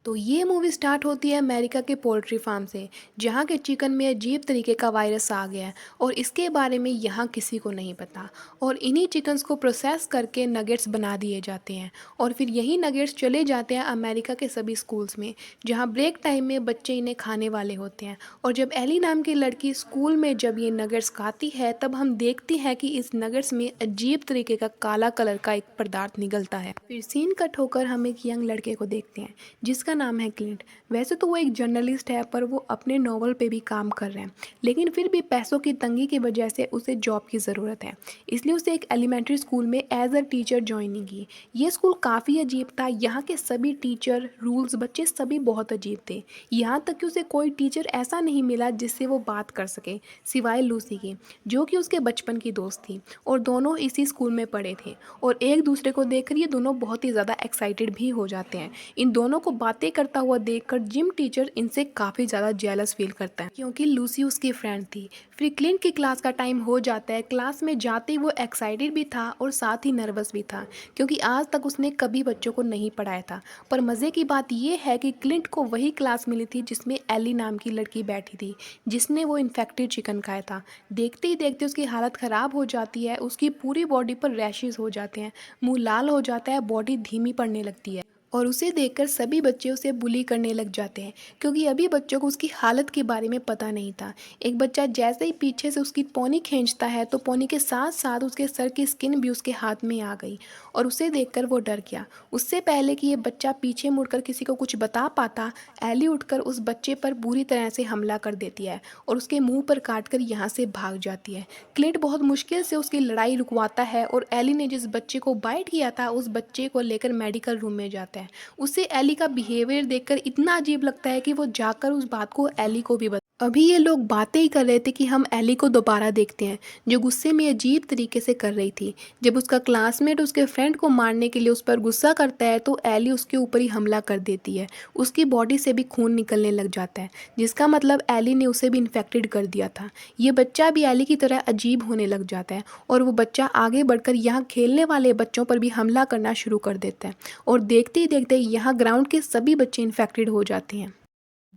तो ये movie start होती है अमेरिका के पोल्ट्री फार्म से, जहाँ के चिकन में अजीब तरीके का वायरस आ गया है और इसके बारे में यहाँ किसी को नहीं पता। और इन्हीं चिकन्स को प्रोसेस करके नगेट्स बना दिए जाते हैं और फिर यही नगेट्स चले जाते हैं अमेरिका के सभी स्कूल्स में, जहाँ ब्रेक टाइम में बच्चे इन्हें खाने वाले होते हैं। और जब एली नाम की लड़की स्कूल में जब ये नगेट्स खाती है, तब हम देखते हैं कि इस नगेट्स में अजीब तरीके का काला कलर का एक पदार्थ निकलता है। फिर सीन कट होकर हम एक यंग लड़के को देखते हैं जिसका नाम है क्लिंट। वैसे तो वो एक जर्नलिस्ट है, पर वो अपने नॉवल पे भी काम कर रहे हैं, लेकिन फिर भी पैसों की तंगी की वजह से उसे जॉब की ज़रूरत है। इसलिए उसे एक एलिमेंट्री स्कूल में एज अ टीचर ज्वाइनिंग की। ये स्कूल काफ़ी अजीब था। यहाँ के सभी टीचर, रूल्स, बच्चे सभी बहुत अजीब थे। यहाँ तक कि उसे कोई टीचर ऐसा नहीं मिला जिससे वो बात कर सके, सिवाय लूसी की, जो कि उसके बचपन की दोस्त थी और दोनों इसी स्कूल में पढ़े थे। और एक दूसरे को देखकर ये दोनों बहुत ही ज़्यादा एक्साइटेड भी हो जाते हैं। इन दोनों को बातें करता हुआ देखकर जिम टीचर इनसे काफ़ी ज़्यादा जेलस फील करता है, क्योंकि लूसी उसकी फ्रेंड थी। फिर क्लिंट की क्लास का टाइम हो जाता है। क्लास में जाते ही वो एक्साइटेड भी था और साथ ही नर्वस भी था, क्योंकि आज तक उसने कभी बच्चों को नहीं पढ़ाया था। पर मज़े की बात यह है कि क्लिंट को वही क्लास मिली थी जिसमें एली नाम की लड़की बैठी थी, जिसने वो इन्फेक्टेड चिकन खाया था। देखते ही देखते उसकी हालत ख़राब हो जाती है। उसकी पूरी बॉडी पर रैशेज़ हो जाते हैं, मुंह लाल हो जाता है, बॉडी धीमी पड़ने लगती है और उसे देखकर सभी बच्चे उसे बुली करने लग जाते हैं, क्योंकि अभी बच्चों को उसकी हालत के बारे में पता नहीं था। एक बच्चा जैसे ही पीछे से उसकी पोनी खींचता है, तो पोनी के साथ साथ उसके सर की स्किन भी उसके हाथ में आ गई और उसे देखकर वो डर गया। उससे पहले कि ये बच्चा पीछे मुड़कर किसी को कुछ बता पाता, एली उठकर उस बच्चे पर बुरी तरह से हमला कर देती है और उसके मुंह पर काटकर यहाँ से भाग जाती है। क्लिंट बहुत मुश्किल से उसकी लड़ाई रुकवाता है और एली ने जिस बच्चे को बाइट किया था, उस बच्चे को लेकर मेडिकल रूम में जाता है। उसे एली का बिहेवियर देखकर इतना अजीब लगता है कि वो जाकर उस बात को एली को भी बता। अभी ये लोग बातें ही कर रहे थे कि हम एली को दोबारा देखते हैं, जो गुस्से में अजीब तरीके से कर रही थी। जब उसका क्लासमेट उसके फ्रेंड को मारने के लिए उस पर गुस्सा करता है, तो एली उसके ऊपर ही हमला कर देती है। उसकी बॉडी से भी खून निकलने लग जाता है, जिसका मतलब एली ने उसे भी इन्फेक्टेड कर दिया था। ये बच्चा भी एली की तरह अजीब होने लग जाता है और वो बच्चा आगे बढ़कर यहाँ खेलने वाले बच्चों पर भी हमला करना शुरू कर देता है और देखते ही देखते यहाँ ग्राउंड के सभी बच्चे इन्फेक्टेड हो जाते हैं।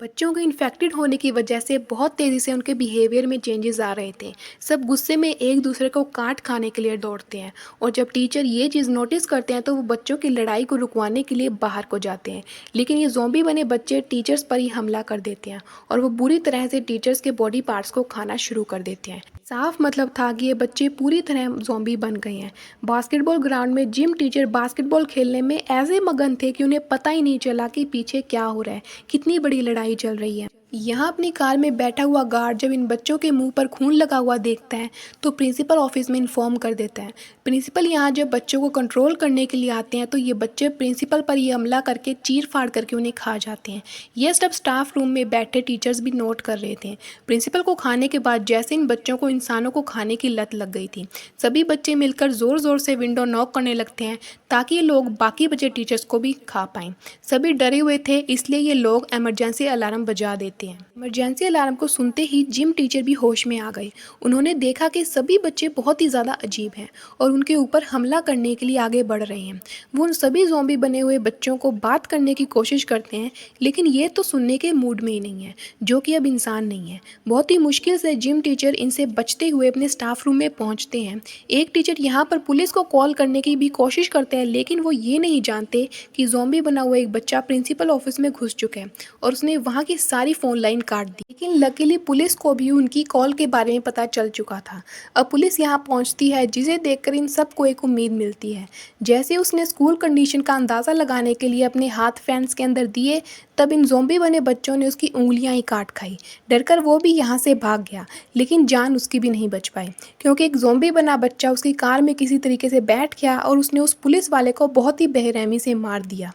बच्चों के इन्फेक्टेड होने की वजह से बहुत तेज़ी से उनके बिहेवियर में चेंजेस आ रहे थे। सब गुस्से में एक दूसरे को काट खाने के लिए दौड़ते हैं और जब टीचर ये चीज़ नोटिस करते हैं, तो वो बच्चों की लड़ाई को रुकवाने के लिए बाहर को जाते हैं। लेकिन ये ज़ॉम्बी बने बच्चे टीचर्स पर ही हमला कर देते हैं और वो बुरी तरह से टीचर्स के बॉडी पार्ट्स को खाना शुरू कर देते हैं। साफ मतलब था कि ये बच्चे पूरी तरह ज़ॉम्बी बन गए हैं। बास्केटबॉल ग्राउंड में जिम टीचर बास्केटबॉल खेलने में ऐसे मगन थे कि उन्हें पता ही नहीं चला कि पीछे क्या हो रहा है, कितनी बड़ी लड़ाई चल रही है। यहाँ अपनी कार में बैठा हुआ गार्ड जब इन बच्चों के मुंह पर खून लगा हुआ देखता है, तो प्रिंसिपल ऑफिस में इन्फॉर्म कर देता है। प्रिंसिपल यहाँ जब बच्चों को कंट्रोल करने के लिए आते हैं, तो ये बच्चे प्रिंसिपल पर ये हमला करके चीर फाड़ करके उन्हें खा जाते हैं। ये सब स्टाफ रूम में बैठे टीचर्स भी नोट कर रहे थे। प्रिंसिपल को खाने के बाद जैसे इन बच्चों को इंसानों को खाने की लत लग गई थी, सभी बच्चे मिलकर ज़ोर ज़ोर से विंडो नॉक करने लगते हैं ताकि ये लोग बाकी बचे टीचर्स को भी खा पाएं। सभी डरे हुए थे, इसलिए ये लोग इमरजेंसी अलार्म बजा देते हैं। इमरजेंसी अलार्म को सुनते ही जिम टीचर भी होश में आ गए। उन्होंने देखा कि सभी बच्चे बहुत ही ज़्यादा अजीब हैं और उनके ऊपर हमला करने के लिए आगे बढ़ रहे हैं। वो उन सभी ज़ॉम्बी बने हुए बच्चों को बात करने की कोशिश करते हैं, लेकिन ये तो सुनने के मूड में ही नहीं है, जो कि अब इंसान नहीं है। बहुत ही मुश्किल से जिम टीचर इनसे बचते हुए अपने स्टाफ रूम में पहुंचते हैं। एक टीचर यहाँ पर पुलिस को कॉल करने की भी कोशिश करते हैं, लेकिन वो ये नहीं जानते कि ज़ॉम्बी बना हुआ एक बच्चा प्रिंसिपल ऑफिस में घुस चुका है और उसने वहाँ की सारी फ़ोन लाइन काट दी। लेकिन लकीली पुलिस को भी उनकी कॉल के बारे में पता चल चुका था। अब पुलिस यहाँ पहुँचती है, जिसे देखकर इन सबको एक उम्मीद मिलती है। जैसे उसने स्कूल कंडीशन का अंदाज़ा लगाने के लिए अपने हाथ फैंस के अंदर दिए, तब इन ज़ॉम्बी बने बच्चों ने उसकी उंगलियां ही काट खाई। डरकर वो भी यहाँ से भाग गया, लेकिन जान उसकी भी नहीं बच पाई, क्योंकि एक ज़ॉम्बी बना बच्चा उसकी कार में किसी तरीके से बैठ गया और उसने उस पुलिस वाले को बहुत ही बेरहमी से मार दिया।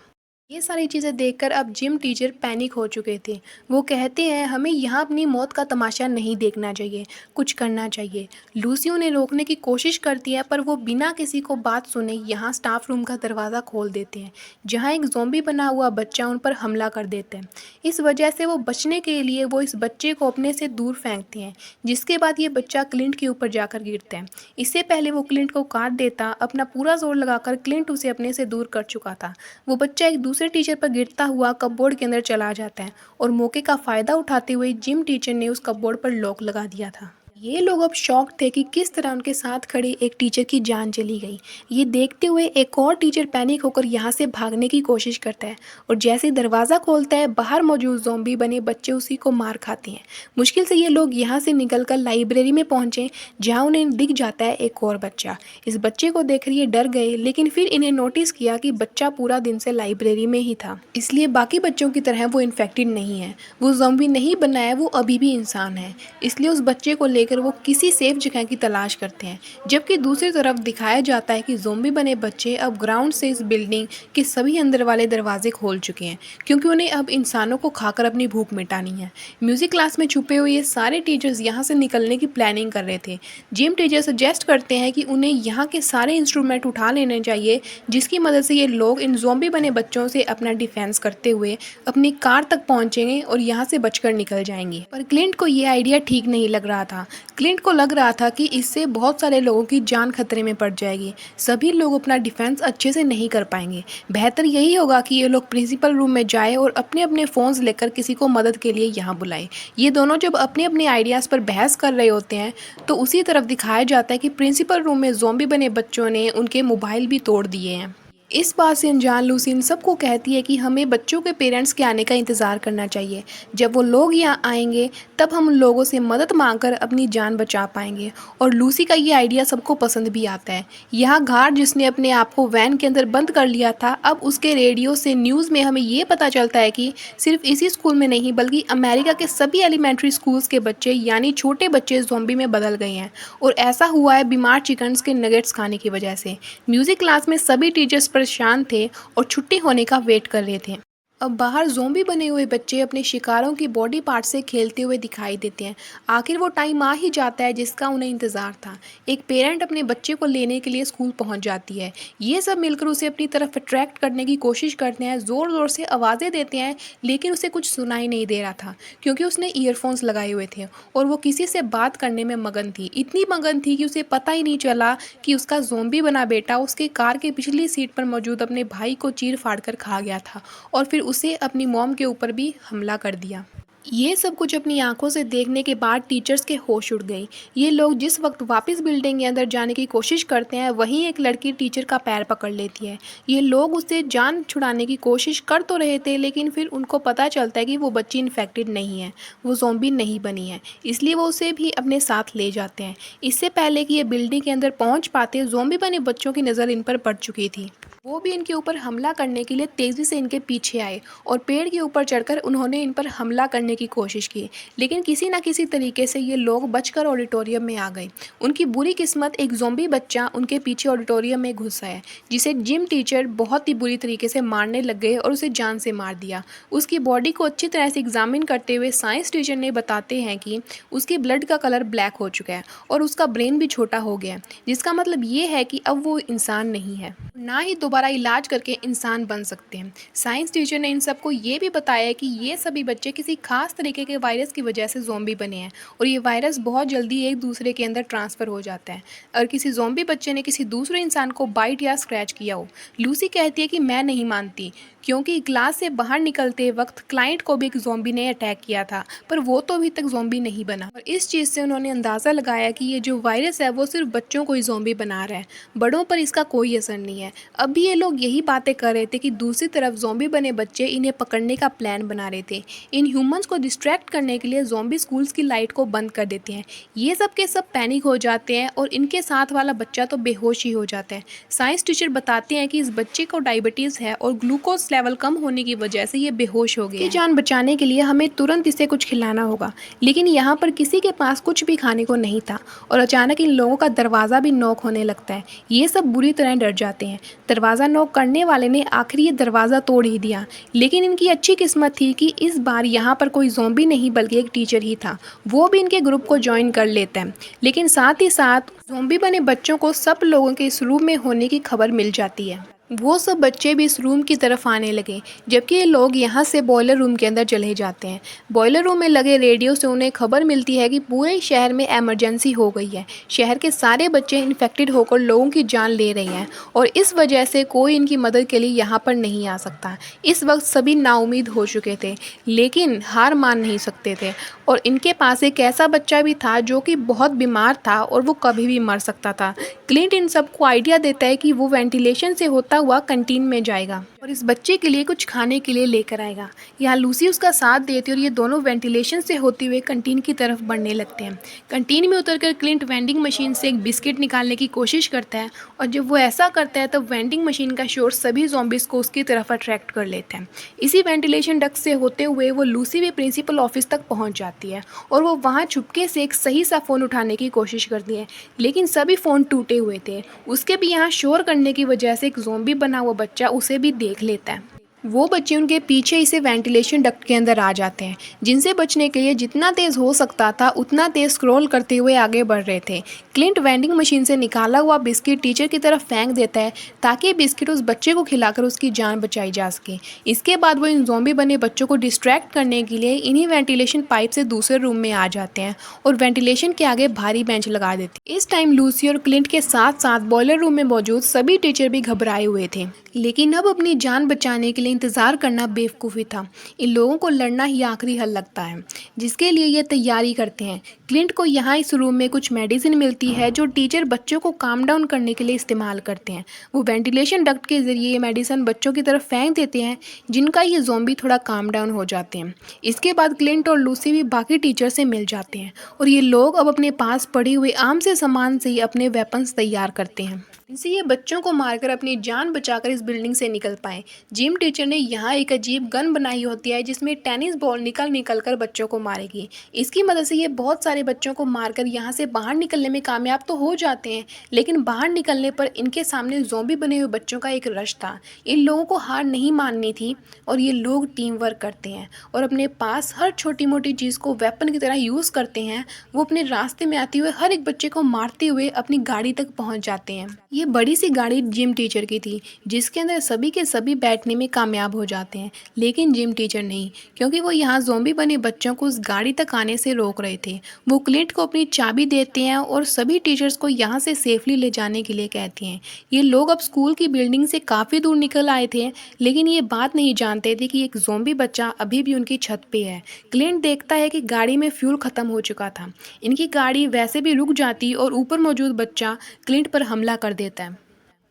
ये सारी चीज़ें देखकर अब जिम टीचर पैनिक हो चुके थे। वो कहते हैं, हमें यहाँ अपनी मौत का तमाशा नहीं देखना चाहिए, कुछ करना चाहिए। लूसी उन्हें रोकने की कोशिश करती है, पर वो बिना किसी को बात सुने यहाँ स्टाफ रूम का दरवाज़ा खोल देते हैं, जहाँ एक ज़ॉम्बी बना हुआ बच्चा उन पर हमला कर देता है। इस वजह से वो बचने के लिए वो इस बच्चे को अपने से दूर फेंकते हैं, जिसके बाद ये बच्चा क्लिंट के ऊपर जाकर गिरता है। इससे पहले वो क्लिंट को काट देता, अपना पूरा जोर लगाकर क्लिंट उसे अपने से दूर कर चुका था। वो बच्चा एक दूसरे टीचर पर गिरता हुआ कपबोर्ड के अंदर चला जाता है और मौके का फ़ायदा उठाते हुए जिम टीचर ने उस कपबोर्ड पर लॉक लगा दिया था। ये लोग अब शॉक थे कि किस तरह उनके साथ खड़े एक टीचर की जान चली गई। ये देखते हुए एक और टीचर पैनिक होकर यहाँ से भागने की कोशिश करता है और जैसे ही दरवाज़ा खोलता है बाहर मौजूद ज़ॉम्बी बने बच्चे उसी को मार खाते हैं। मुश्किल से ये लोग यहाँ से निकलकर लाइब्रेरी में पहुँचे जहाँ उन्हें दिख जाता है एक और बच्चा। इस बच्चे को देखकर ये डर गए, लेकिन फिर इन्हें नोटिस किया कि बच्चा पूरा दिन से लाइब्रेरी में ही था, इसलिए बाकी बच्चों की तरह वो इन्फेक्टेड नहीं है, वो ज़ॉम्बी नहीं बना है, वो अभी भी इंसान है। इसलिए उस बच्चे को लेकर वो किसी सेफ जगह की तलाश करते हैं। जबकि दूसरी तरफ दिखाया जाता है कि ज़ॉम्बी बने बच्चे अब ग्राउंड से इस बिल्डिंग के सभी अंदर वाले दरवाजे खोल चुके हैं, क्योंकि उन्हें अब इंसानों को खाकर अपनी भूख मिटानी है। म्यूजिक क्लास में छुपे हुए ये सारे टीचर्स यहाँ से निकलने की प्लानिंग कर रहे थे। जिम टीचर सजेस्ट करते हैं कि उन्हें यहाँ के सारे इंस्ट्रूमेंट उठा लेने चाहिए, जिसकी मदद से ये लोग इन ज़ॉम्बी बने बच्चों से अपना डिफेंस करते हुए अपनी कार तक पहुँचेंगे और यहाँ से बचकर निकल जाएंगे। पर क्लिंट को ये आइडिया ठीक नहीं लग रहा था। क्लिंट को लग रहा था कि इससे बहुत सारे लोगों की जान खतरे में पड़ जाएगी, सभी लोग अपना डिफेंस अच्छे से नहीं कर पाएंगे। बेहतर यही होगा कि ये लोग प्रिंसिपल रूम में जाए और अपने अपने फ़ोन्स लेकर किसी को मदद के लिए यहाँ बुलाएं। ये दोनों जब अपने अपने आइडियाज़ पर बहस कर रहे होते हैं तो उसी तरफ दिखाया जाता है कि प्रिंसिपल रूम में ज़ॉम्बी बने बच्चों ने उनके मोबाइल भी तोड़ दिए हैं। इस बात से अनजान लूसी इन सबको कहती है कि हमें बच्चों के पेरेंट्स के आने का इंतज़ार करना चाहिए। जब वो लोग यहाँ आएंगे तब हम लोगों से मदद मांगकर अपनी जान बचा पाएंगे। और लूसी का ये आइडिया सबको पसंद भी आता है। यहाँ गार्ड जिसने अपने आप को वैन के अंदर बंद कर लिया था, अब उसके रेडियो से न्यूज़ में हमें ये पता चलता है कि सिर्फ इसी स्कूल में नहीं बल्कि अमेरिका के सभी एलिमेंट्री स्कूल्स के बच्चे यानी छोटे बच्चे ज़ॉम्बी में बदल गए हैं। और ऐसा हुआ है बीमार चिकन्स के नगेट्स खाने की वजह से। म्यूज़िक क्लास में सभी टीचर्स परेशान थे और छुट्टी होने का वेट कर रहे थे। अब बाहर ज़ॉम्बी बने हुए बच्चे अपने शिकारों की बॉडी पार्ट से खेलते हुए दिखाई देते हैं। आखिर वो टाइम आ ही जाता है जिसका उन्हें इंतज़ार था। एक पेरेंट अपने बच्चे को लेने के लिए स्कूल पहुंच जाती है। ये सब मिलकर उसे अपनी तरफ अट्रैक्ट करने की कोशिश करते हैं, ज़ोर ज़ोर से आवाज़ें देते हैं, लेकिन उसे कुछ सुनाई नहीं दे रहा था क्योंकि उसने ईयरफोन्स लगाए हुए थे और वो किसी से बात करने में मगन थी। इतनी मगन थी कि उसे पता ही नहीं चला कि उसका ज़ॉम्बी बना बेटा उसके कार के पिछली सीट पर मौजूद अपने भाई को चीर फाड़ कर खा गया था और फिर उसे अपनी मॉम के ऊपर भी हमला कर दिया। ये सब कुछ अपनी आंखों से देखने के बाद टीचर्स के होश उड़ गई। ये लोग जिस वक्त वापस बिल्डिंग के अंदर जाने की कोशिश करते हैं वहीं एक लड़की टीचर का पैर पकड़ लेती है। ये लोग उससे जान छुड़ाने की कोशिश कर तो रहे थे, लेकिन फिर उनको पता चलता है कि वो बच्ची इन्फेक्टेड नहीं है, वो ज़ॉम्बी नहीं बनी है, इसलिए वो उसे भी अपने साथ ले जाते हैं। इससे पहले कि ये बिल्डिंग के अंदर पहुँच पाते ज़ॉम्बी बने बच्चों की नज़र इन पर पड़ चुकी थी। वो भी इनके ऊपर हमला करने के लिए तेज़ी से इनके पीछे आए और पेड़ के ऊपर चढ़कर उन्होंने इन पर हमला करने की कोशिश की, लेकिन किसी ना किसी तरीके से ये लोग बचकर ऑडिटोरियम में आ गए। उनकी बुरी किस्मत एक ज़ॉम्बी बच्चा उनके पीछे ऑडिटोरियम में घुस आया, जिसे जिम टीचर बहुत ही बुरी तरीके से मारने लग गए और उसे जान से मार दिया। उसकी बॉडी को अच्छी तरह से एग्जामिन करते हुए साइंस टीचर ने बताते हैं कि उसकी ब्लड का कलर ब्लैक हो चुका है और उसका ब्रेन भी छोटा हो गया, जिसका मतलब ये है कि अब वो इंसान नहीं है, ना ही दोबारा इलाज करके इंसान बन सकते हैं। साइंस टीचर ने इन सबको ये भी बताया कि ये सभी बच्चे किसी खास तरीके के वायरस की वजह से ज़ॉम्बी बने हैं और ये वायरस बहुत जल्दी एक दूसरे के अंदर ट्रांसफ़र हो जाता है। अगर किसी ज़ॉम्बी बच्चे ने किसी दूसरे इंसान को बाइट या स्क्रैच किया हो। लूसी कहती है कि मैं नहीं मानती, क्योंकि क्लास से बाहर निकलते वक्त क्लाइंट को भी एक ज़ॉम्बी ने अटैक किया था, पर वो तो अभी तक ज़ॉम्बी नहीं बना। और इस चीज़ से उन्होंने अंदाज़ा लगाया कि ये जो वायरस है वो सिर्फ बच्चों को ही ज़ॉम्बी बना रहा है, बड़ों पर इसका कोई असर नहीं है। अब भी ये लोग यही बातें कर रहे थे कि दूसरी तरफ ज़ॉम्बी बने बच्चे इन्हें पकड़ने का प्लान बना रहे थे। इन ह्यूमंस को डिस्ट्रैक्ट करने के लिए ज़ॉम्बी स्कूल्स की लाइट को बंद कर देते हैं। ये सब के सब पैनिक हो जाते हैं और इनके साथ वाला बच्चा तो बेहोश ही हो जाता है। साइंस टीचर बताते हैं कि इस बच्चे को डायबिटीज़ है और ग्लूकोज लेवल कम होने की वजह से ये बेहोश हो गया। ये जान बचाने के लिए हमें तुरंत इसे कुछ खिलाना होगा, लेकिन यहाँ पर किसी के पास कुछ भी खाने को नहीं था और अचानक इन लोगों का दरवाज़ा भी नॉक होने लगता है। ये सब बुरी तरह डर जाते हैं। दरवाज़ा नॉक करने वाले ने आखिर ये दरवाज़ा तोड़ ही दिया, लेकिन इनकी अच्छी किस्मत थी कि इस बार यहाँ पर कोई ज़ॉम्बी नहीं बल्कि एक टीचर ही था। वो भी इनके ग्रुप को ज्वाइन कर लेता है, लेकिन साथ ही साथ ज़ॉम्बी बने बच्चों को सब लोगों के इस रूम में होने की खबर मिल जाती है। वो सब बच्चे भी इस रूम की तरफ आने लगे, जबकि ये लोग यहाँ से बॉयलर रूम के अंदर चले जाते हैं। बॉयलर रूम में लगे रेडियो से उन्हें खबर मिलती है कि पूरे शहर में इमरजेंसी हो गई है। शहर के सारे बच्चे इन्फेक्टेड होकर लोगों की जान ले रहे हैं और इस वजह से कोई इनकी मदद के लिए यहाँ पर नहीं आ सकता। इस वक्त सभी नाउम्मीद हो चुके थे, लेकिन हार मान नहीं सकते थे। और इनके पास एक ऐसा बच्चा भी था जो कि बहुत बीमार था और वो कभी भी मर सकता था। क्लिंट इन सबको आइडिया देता है कि वो वेंटिलेशन से होता हुआ कैंटीन में जाएगा और इस बच्चे के लिए कुछ खाने के लिए लेकर आएगा। यहाँ लूसी उसका साथ देती है और ये दोनों वेंटिलेशन से होते हुए कैंटीन की तरफ बढ़ने लगते हैं। कैंटीन में उतरकर क्लिंट वेंडिंग मशीन से एक बिस्किट निकालने की कोशिश करता है और जब वो ऐसा करता है तब वेंडिंग मशीन का शोर सभी ज़ॉम्बीज़ को उसकी तरफ अट्रैक्ट कर लेता है। इसी वेंटिलेशन डक्ट से होते हुए वो लूसी भी प्रिंसिपल ऑफिस तक पहुंच जाती है और वो वहाँ चुपके से एक सही सा फ़ोन उठाने की कोशिश करती है, लेकिन सभी फ़ोन टूटे हुए थे। उसके भी यहाँ शोर करने की वजह से एक ज़ॉम्बी बना हुआ बच्चा उसे भी देख लेता है। वो बच्चे उनके पीछे इसे वेंटिलेशन डक्ट के अंदर आ जाते हैं, जिनसे बचने के लिए जितना तेज़ हो सकता था उतना तेज़ स्क्रॉल करते हुए आगे बढ़ रहे थे। क्लिंट वेंडिंग मशीन से निकाला हुआ बिस्किट टीचर की तरफ फेंक देता है ताकि बिस्किट उस बच्चे को खिलाकर उसकी जान बचाई जा सके। इसके बाद वो इन ज़ॉम्बी बने बच्चों को डिस्ट्रैक्ट करने के लिए इन्हीं वेंटिलेशन पाइप से दूसरे रूम में आ जाते हैं और वेंटिलेशन के आगे भारी बेंच लगा देते हैं। इस टाइम लूसी और क्लिंट के साथ साथ बॉयलर रूम में मौजूद सभी टीचर भी घबराए हुए थे, लेकिन अब अपनी जान बचाने के लिए इंतज़ार करना बेवकूफ़ी था। इन लोगों को लड़ना ही आखिरी हल लगता है, जिसके लिए ये तैयारी करते हैं। क्लिंट को यहाँ इस रूम में कुछ मेडिसिन मिलती है जो टीचर बच्चों को काम डाउन करने के लिए इस्तेमाल करते हैं। वो वेंटिलेशन डक्ट के ज़रिए ये मेडिसिन बच्चों की तरफ फेंक देते हैं, जिनका ये ज़ॉम्बी थोड़ा काम डाउन हो जाते हैं। इसके बाद क्लिंट और लूसी भी बाकी टीचर से मिल जाते हैं और ये लोग अब अपने पास पड़े हुए आम से सामान से ही अपने वेपन्स तैयार करते हैं, इनसे ये बच्चों को मारकर अपनी जान बचाकर इस बिल्डिंग से निकल पाए। जिम टीचर ने यहाँ एक अजीब गन बनाई होती है जिसमें टेनिस बॉल निकल निकल कर बच्चों को मारेगी। इसकी मदद से ये बहुत सारे बच्चों को मारकर यहाँ से बाहर निकलने में कामयाब तो हो जाते हैं, लेकिन बाहर निकलने पर इनके सामने ज़ॉम्बी बने हुए बच्चों का एक रश था। इन लोगों को हार नहीं माननी थी और ये लोग टीम वर्क करते हैं और अपने पास हर छोटी मोटी चीज़ को वेपन की तरह यूज़ करते हैं। वो अपने रास्ते में आते हुए हर एक बच्चे को मारते हुए अपनी गाड़ी तक पहुँच जाते हैं। ये बड़ी सी गाड़ी जिम टीचर की थी, जिसके अंदर सभी के सभी बैठने में कामयाब हो जाते हैं, लेकिन जिम टीचर नहीं, क्योंकि वो यहाँ ज़ॉम्बी बने बच्चों को उस गाड़ी तक आने से रोक रहे थे। वो क्लिंट को अपनी चाबी देते हैं और सभी टीचर्स को यहाँ से सेफली ले जाने के लिए कहती हैं। ये लोग अब स्कूल की बिल्डिंग से काफ़ी दूर निकल आए थे, लेकिन ये बात नहीं जानते थे कि एक ज़ॉम्बी बच्चा अभी भी उनकी छत पे है। क्लिंट देखता है कि गाड़ी में फ्यूल ख़त्म हो चुका था। इनकी गाड़ी वैसे भी रुक जाती और ऊपर मौजूद बच्चा क्लिंट पर हमला कर देता है,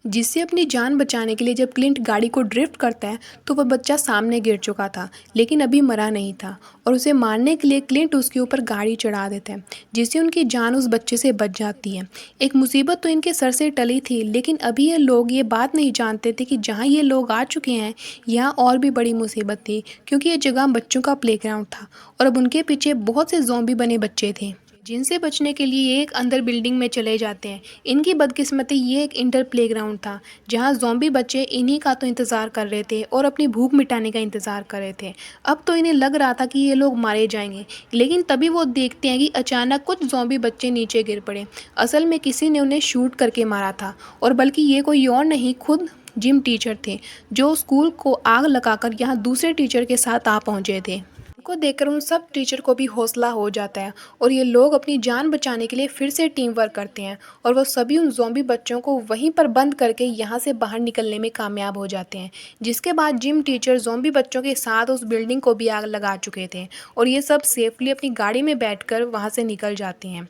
जिससे अपनी जान बचाने के लिए जब क्लिंट गाड़ी को ड्रिफ्ट करता है तो वह बच्चा सामने गिर चुका था, लेकिन अभी मरा नहीं था और उसे मारने के लिए क्लिंट उसके ऊपर गाड़ी चढ़ा देता है, जिससे उनकी जान उस बच्चे से बच जाती है। एक मुसीबत तो इनके सर से टली थी, लेकिन अभी ये लोग ये बात नहीं जानते थे कि जहाँ ये लोग आ चुके हैं यहाँ और भी बड़ी मुसीबत थी, क्योंकि ये जगह बच्चों का प्लेग्राउंड था और अब उनके पीछे बहुत से ज़ॉम्बी बने बच्चे थे, जिनसे बचने के लिए ये एक अंदर बिल्डिंग में चले जाते हैं। इनकी बदकिस्मती ये एक इंटर प्लेग्राउंड था, जहाँ ज़ॉम्बी बच्चे इन्हीं का तो इंतज़ार कर रहे थे और अपनी भूख मिटाने का इंतज़ार कर रहे थे। अब तो इन्हें लग रहा था कि ये लोग मारे जाएंगे, लेकिन तभी वो देखते हैं कि अचानक कुछ ज़ॉम्बी बच्चे नीचे गिर पड़े। असल में किसी ने उन्हें शूट करके मारा था, और बल्कि ये कोई और नहीं, खुद जिम टीचर थे, जो स्कूल को आग लगाकर यहाँ दूसरे टीचर के साथ आ पहुँचे थे। को देखकर उन सब टीचर को भी हौसला हो जाता है और ये लोग अपनी जान बचाने के लिए फिर से टीम वर्क करते हैं और वो सभी उन ज़ॉम्बी बच्चों को वहीं पर बंद करके यहाँ से बाहर निकलने में कामयाब हो जाते हैं। जिसके बाद जिम टीचर ज़ॉम्बी बच्चों के साथ उस बिल्डिंग को भी आग लगा चुके थे और ये सब सेफली अपनी गाड़ी में बैठकर वहाँ से निकल जाते हैं।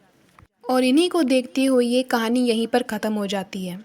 और इन्हीं को देखते हुए ये कहानी यहीं पर ख़त्म हो जाती है।